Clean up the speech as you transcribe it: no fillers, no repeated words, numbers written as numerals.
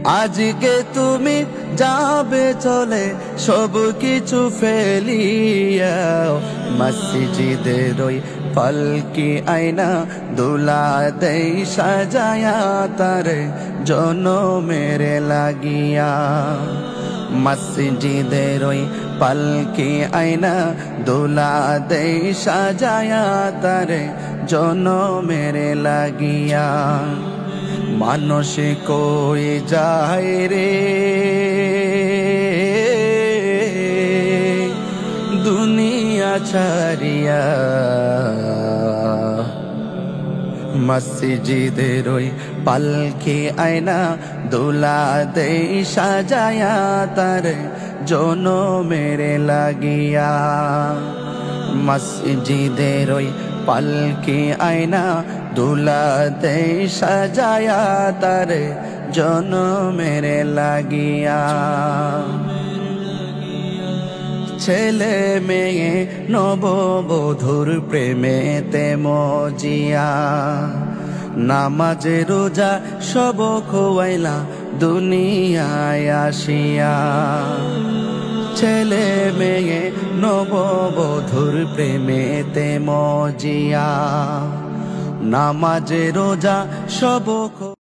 আজকে তুমি যাবে চলে সব কিছু ফেলিয়া, মসজিদের ওই পালকি আয়না দুলা দেই সাজায়া তারে জনমের লাগিয়া। মসজিদের ওই পালকি আয়না দুলা দেই সাজায়া তারে জনমের লাগিয়া। মানুষ কই যায় রে দুনিয়া ছাড়িয়া, মসজিদের ওই পালকি আয়না দুলা দেই সাজায়া তার জনমের লাগিয়া। মসজিদের ওই পালকি আয়না দুলা দেই সাজায়া তার জনমের লাগিয়া। ছেলে মেয়ে নববধূর প্রেমেতে মজিয়া, নামাজ রোজা সব খোয়াইলা দুনিয়ায় আসিয়া। ছেলে মেয়ে নববধূর প্রেমেতে মজিয়া, নামাজ রোজা সব